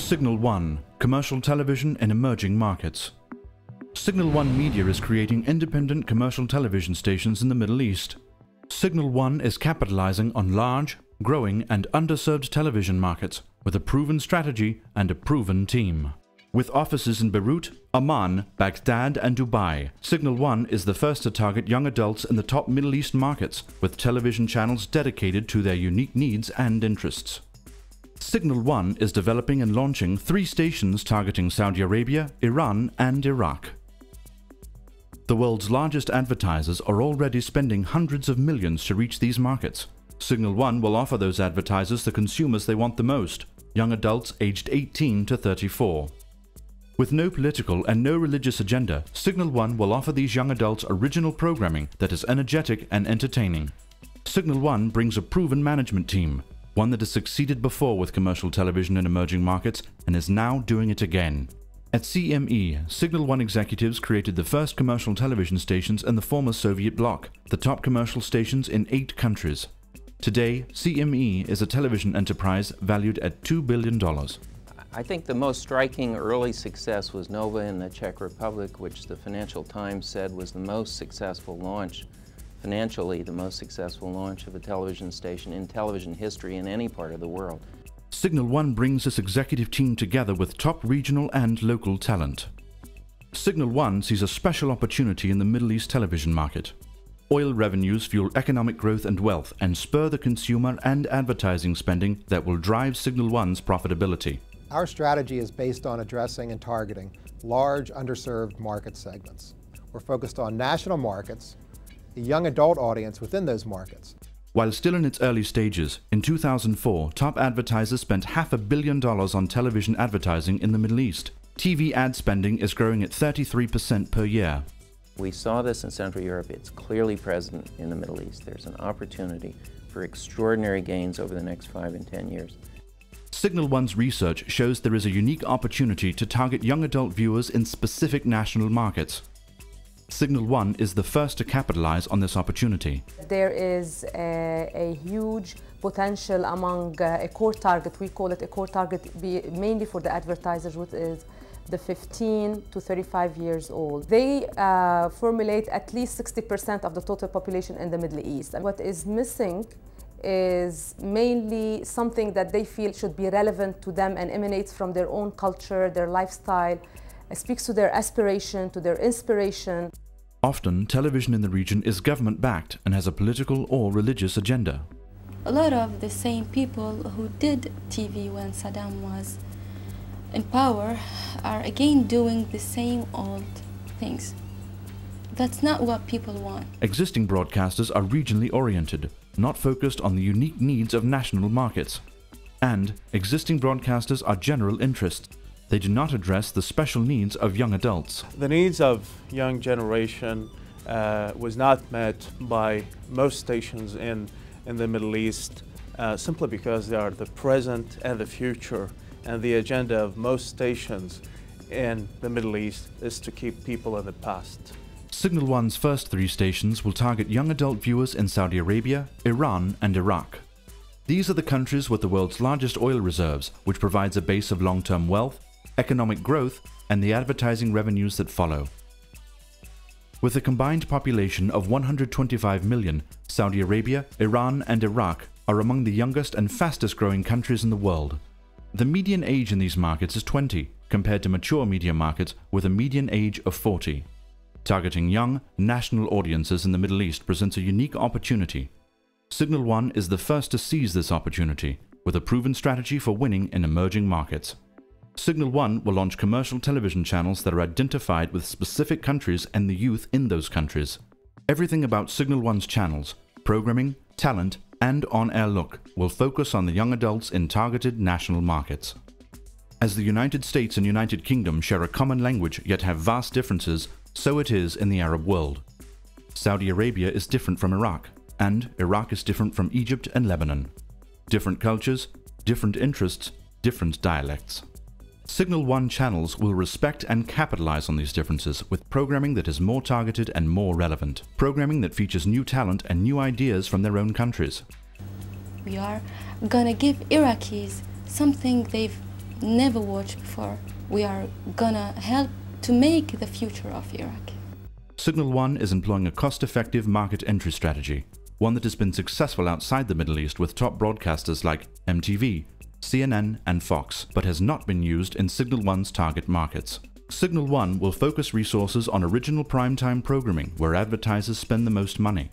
SignalOne, commercial television in emerging markets. SignalOne Media is creating independent commercial television stations in the Middle East. SignalOne is capitalizing on large, growing and underserved television markets with a proven strategy and a proven team. With offices in Beirut, Amman, Baghdad and Dubai, SignalOne is the first to target young adults in the top Middle East markets with television channels dedicated to their unique needs and interests. SignalOne is developing and launching 3 stations targeting Saudi Arabia, Iran and Iraq. The world's largest advertisers are already spending hundreds of millions to reach these markets. SignalOne will offer those advertisers the consumers they want the most, young adults aged 18 to 34. With no political and no religious agenda, SignalOne will offer these young adults original programming that is energetic and entertaining. SignalOne brings a proven management team, one that has succeeded before with commercial television in emerging markets and is now doing it again. At CME, SignalOne executives created the first commercial television stations in the former Soviet bloc, the top commercial stations in 8 countries. Today, CME is a television enterprise valued at $2 billion. I think the most striking early success was Nova in the Czech Republic, which the Financial Times said was the most successful launch, financially the most successful launch of a television station in television history in any part of the world. SignalOne brings this executive team together with top regional and local talent. SignalOne sees a special opportunity in the Middle East television market. Oil revenues fuel economic growth and wealth and spur the consumer and advertising spending that will drive SignalOne's profitability. Our strategy is based on addressing and targeting large, underserved market segments. We're focused on national markets, the young adult audience within those markets. While still in its early stages, in 2004, top advertisers spent $500 million on television advertising in the Middle East. TV ad spending is growing at 33% per year. We saw this in Central Europe. It's clearly present in the Middle East. There's an opportunity for extraordinary gains over the next 5 and 10 years. SignalOne's research shows there is a unique opportunity to target young adult viewers in specific national markets. SignalOne is the first to capitalize on this opportunity. There is a huge potential among a core target. We call it a core target mainly for the advertisers, which is the 15 to 35 years old. They formulate at least 60% of the total population in the Middle East. And what is missing is mainly something that they feel should be relevant to them and emanates from their own culture, their lifestyle, speaks to their aspiration, to their inspiration. Often, television in the region is government-backed and has a political or religious agenda. A lot of the same people who did TV when Saddam was in power are again doing the same old things. That's not what people want. Existing broadcasters are regionally oriented, not focused on the unique needs of national markets. And existing broadcasters are general interest. They do not address the special needs of young adults. The needs of young generation was not met by most stations in the Middle East simply because they are the present and the future, and the agenda of most stations in the Middle East is to keep people in the past. SignalOne's first 3 stations will target young adult viewers in Saudi Arabia, Iran and Iraq. These are the countries with the world's largest oil reserves, which provides a base of long-term wealth, economic growth and the advertising revenues that follow. With a combined population of 125 million, Saudi Arabia, Iran and Iraq are among the youngest and fastest growing countries in the world. The median age in these markets is 20, compared to mature media markets with a median age of 40. Targeting young, national audiences in the Middle East presents a unique opportunity. SignalOne is the first to seize this opportunity, with a proven strategy for winning in emerging markets. SignalOne will launch commercial television channels that are identified with specific countries and the youth in those countries. Everything about SignalOne's channels, programming, talent, and on-air look will focus on the young adults in targeted national markets. As the United States and United Kingdom share a common language yet have vast differences, so it is in the Arab world. Saudi Arabia is different from Iraq, and Iraq is different from Egypt and Lebanon. Different cultures, different interests, different dialects. SignalOne channels will respect and capitalize on these differences with programming that is more targeted and more relevant. Programming that features new talent and new ideas from their own countries. We are gonna give Iraqis something they've never watched before. We are gonna help to make the future of Iraq. SignalOne is employing a cost-effective market entry strategy, one that has been successful outside the Middle East with top broadcasters like MTV, CNN and Fox, but has not been used in SignalOne's target markets. SignalOne will focus resources on original primetime programming where advertisers spend the most money.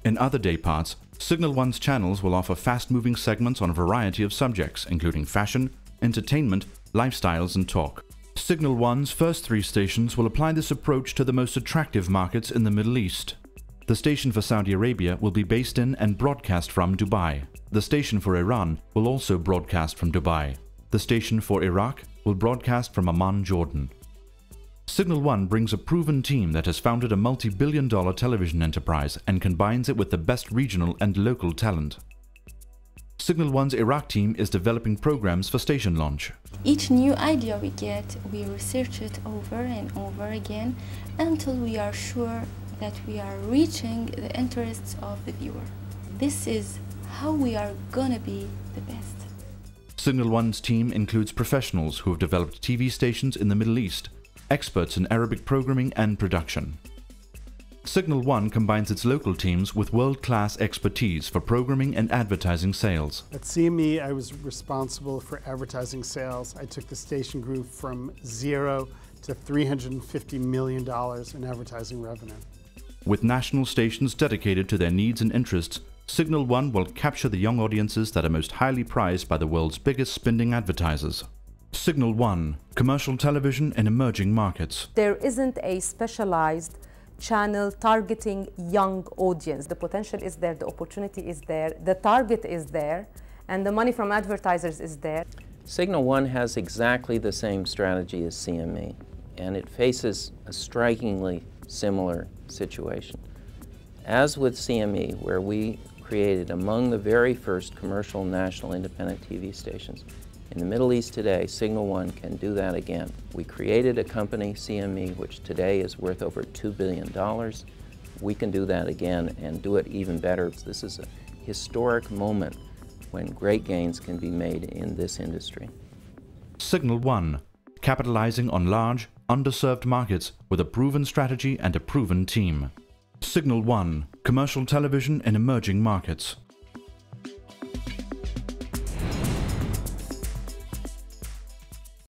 In other day parts, SignalOne's channels will offer fast-moving segments on a variety of subjects, including fashion, entertainment, lifestyles and talk. SignalOne's first 3 stations will apply this approach to the most attractive markets in the Middle East. The station for Saudi Arabia will be based in and broadcast from Dubai. The station for Iran will also broadcast from Dubai. The station for Iraq will broadcast from Amman, Jordan. SignalOne brings a proven team that has founded a multi-billion-dollar television enterprise and combines it with the best regional and local talent. SignalOne's Iraq team is developing programs for station launch. Each new idea we get, we research it over and over again until we are sure that we are reaching the interests of the viewer. This is how we are gonna be the best. SignalOne's team includes professionals who have developed TV stations in the Middle East, experts in Arabic programming and production. SignalOne combines its local teams with world-class expertise for programming and advertising sales. At CME, I was responsible for advertising sales. I took the station group from 0 to $350 million in advertising revenue. With national stations dedicated to their needs and interests, SignalOne will capture the young audiences that are most highly prized by the world's biggest spending advertisers. SignalOne, commercial television in emerging markets. There isn't a specialized channel targeting young audience. The potential is there, the opportunity is there, the target is there, and the money from advertisers is there. SignalOne has exactly the same strategy as CME, and it faces a strikingly similar situation. As with CME, where we created among the very first commercial national independent TV stations, in the Middle East today, SignalOne can do that again. We created a company, CME, which today is worth over $2 billion. We can do that again and do it even better. This is a historic moment when great gains can be made in this industry. SignalOne, capitalizing on large, underserved markets with a proven strategy and a proven team. SignalOne, commercial television in emerging markets.